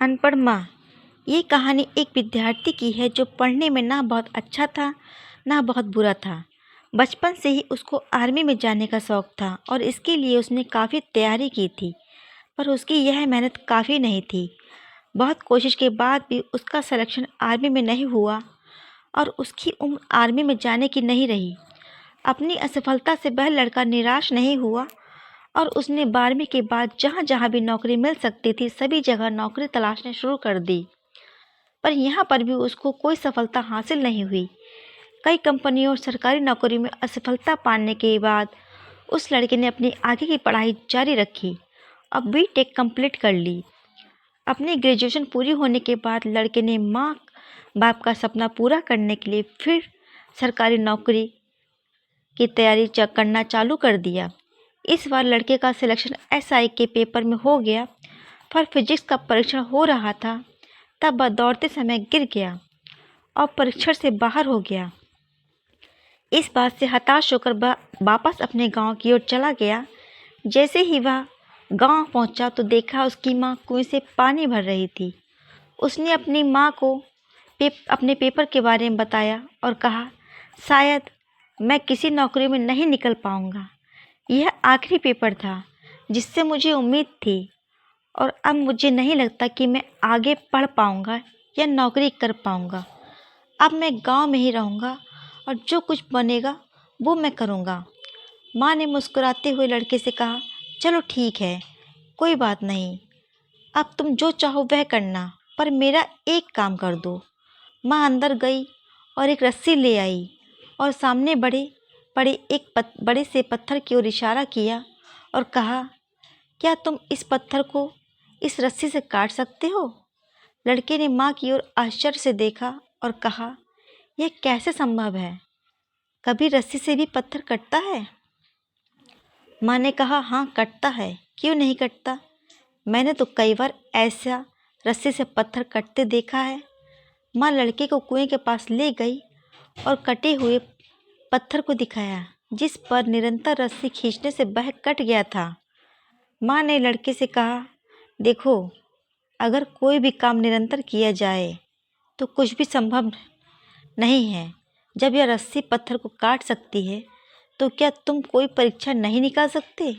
अनपढ़ माँ। ये कहानी एक विद्यार्थी की है जो पढ़ने में ना बहुत अच्छा था ना बहुत बुरा था। बचपन से ही उसको आर्मी में जाने का शौक था और इसके लिए उसने काफ़ी तैयारी की थी, पर उसकी यह मेहनत काफ़ी नहीं थी। बहुत कोशिश के बाद भी उसका सिलेक्शन आर्मी में नहीं हुआ और उसकी उम्र आर्मी में जाने की नहीं रही। अपनी असफलता से वह लड़का निराश नहीं हुआ और उसने 12वीं के बाद जहाँ जहाँ भी नौकरी मिल सकती थी सभी जगह नौकरी तलाशना शुरू कर दी, पर यहाँ पर भी उसको कोई सफलता हासिल नहीं हुई। कई कंपनियों और सरकारी नौकरी में असफलता पाने के बाद उस लड़के ने अपनी आगे की पढ़ाई जारी रखी और बीटेक कंप्लीट कर ली। अपनी ग्रेजुएशन पूरी होने के बाद लड़के ने माँ बाप का सपना पूरा करने के लिए फिर सरकारी नौकरी की तैयारी करना चालू कर दिया। इस बार लड़के का सिलेक्शन एसआई के पेपर में हो गया, पर फिजिक्स का परीक्षण हो रहा था तब वह दौड़ते समय गिर गया और परीक्षण से बाहर हो गया। इस बात से हताश होकर वह वापस अपने गांव की ओर चला गया। जैसे ही वह गांव पहुंचा तो देखा उसकी मां कुएं से पानी भर रही थी। उसने अपनी मां को अपने पेपर के बारे में बताया और कहा, शायद मैं किसी नौकरी में नहीं निकल पाऊंगा। यह आखिरी पेपर था जिससे मुझे उम्मीद थी और अब मुझे नहीं लगता कि मैं आगे पढ़ पाऊंगा या नौकरी कर पाऊंगा। अब मैं गांव में ही रहूंगा और जो कुछ बनेगा वो मैं करूंगा। माँ ने मुस्कुराते हुए लड़के से कहा, चलो ठीक है, कोई बात नहीं, अब तुम जो चाहो वह करना, पर मेरा एक काम कर दो। माँ अंदर गई और एक रस्सी ले आई और सामने बड़े से पत्थर की ओर इशारा किया और कहा, क्या तुम इस पत्थर को इस रस्सी से काट सकते हो? लड़के ने माँ की ओर आश्चर्य से देखा और कहा, यह कैसे संभव है? कभी रस्सी से भी पत्थर कटता है? माँ ने कहा, हाँ कटता है, क्यों नहीं कटता? मैंने तो कई बार ऐसा रस्सी से पत्थर कटते देखा है। माँ लड़के को कुएं के पास ले गई और कटे हुए पत्थर को दिखाया जिस पर निरंतर रस्सी खींचने से वह कट गया था। माँ ने लड़के से कहा, देखो, अगर कोई भी काम निरंतर किया जाए तो कुछ भी संभव नहीं है। जब यह रस्सी पत्थर को काट सकती है तो क्या तुम कोई परीक्षा नहीं निकाल सकते?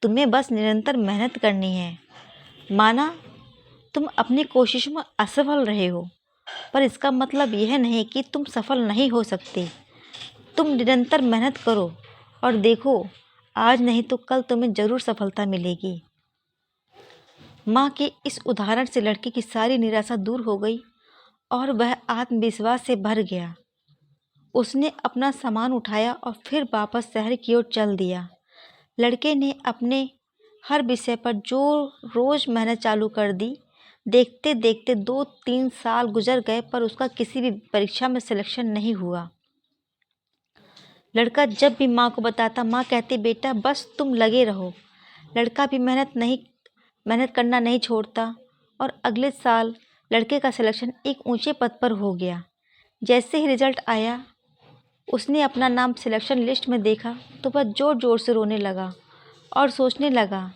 तुम्हें बस निरंतर मेहनत करनी है। माना तुम अपनी कोशिशों में असफल रहे हो, पर इसका मतलब यह नहीं कि तुम सफल नहीं हो सकते। तुम निरंतर मेहनत करो और देखो, आज नहीं तो कल तुम्हें ज़रूर सफलता मिलेगी। माँ के इस उदाहरण से लड़के की सारी निराशा दूर हो गई और वह आत्मविश्वास से भर गया। उसने अपना सामान उठाया और फिर वापस शहर की ओर चल दिया। लड़के ने अपने हर विषय पर जो रोज़ मेहनत चालू कर दी। देखते देखते 2-3 साल गुजर गए, पर उसका किसी भी परीक्षा में सिलेक्शन नहीं हुआ। लड़का जब भी माँ को बताता, माँ कहती, बेटा बस तुम लगे रहो। लड़का भी मेहनत करना नहीं छोड़ता और अगले साल लड़के का सिलेक्शन एक ऊंचे पद पर हो गया। जैसे ही रिजल्ट आया, उसने अपना नाम सिलेक्शन लिस्ट में देखा तो वह ज़ोर ज़ोर से रोने लगा और सोचने लगा,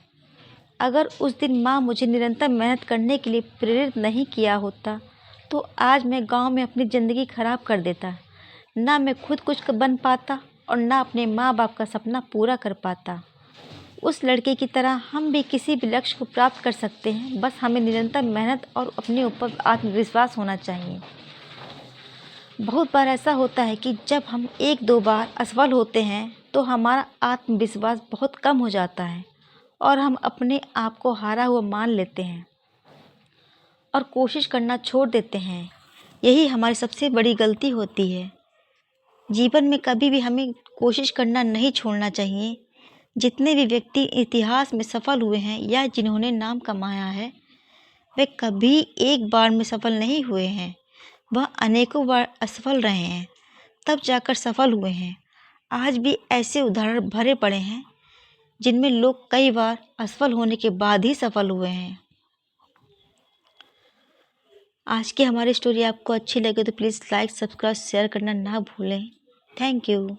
अगर उस दिन माँ मुझे निरंतर मेहनत करने के लिए प्रेरित नहीं किया होता तो आज मैं गांव में अपनी ज़िंदगी खराब कर देता। ना मैं खुद कुछ बन पाता और ना अपने माँ बाप का सपना पूरा कर पाता। उस लड़के की तरह हम भी किसी भी लक्ष्य को प्राप्त कर सकते हैं, बस हमें निरंतर मेहनत और अपने ऊपर आत्मविश्वास होना चाहिए। बहुत बार ऐसा होता है कि जब हम 1-2 बार असफल होते हैं तो हमारा आत्मविश्वास बहुत कम हो जाता है और हम अपने आप को हारा हुआ मान लेते हैं और कोशिश करना छोड़ देते हैं। यही हमारी सबसे बड़ी गलती होती है। जीवन में कभी भी हमें कोशिश करना नहीं छोड़ना चाहिए। जितने भी व्यक्ति इतिहास में सफल हुए हैं या जिन्होंने नाम कमाया है, वे कभी एक बार में सफल नहीं हुए हैं। वह अनेकों बार असफल रहे हैं, तब जाकर सफल हुए हैं। आज भी ऐसे उदाहरण भरे पड़े हैं जिनमें लोग कई बार असफल होने के बाद ही सफल हुए हैं। आज की हमारी स्टोरी आपको अच्छी लगे तो प्लीज़ लाइक, सब्सक्राइब, शेयर करना ना भूलें। Thank you.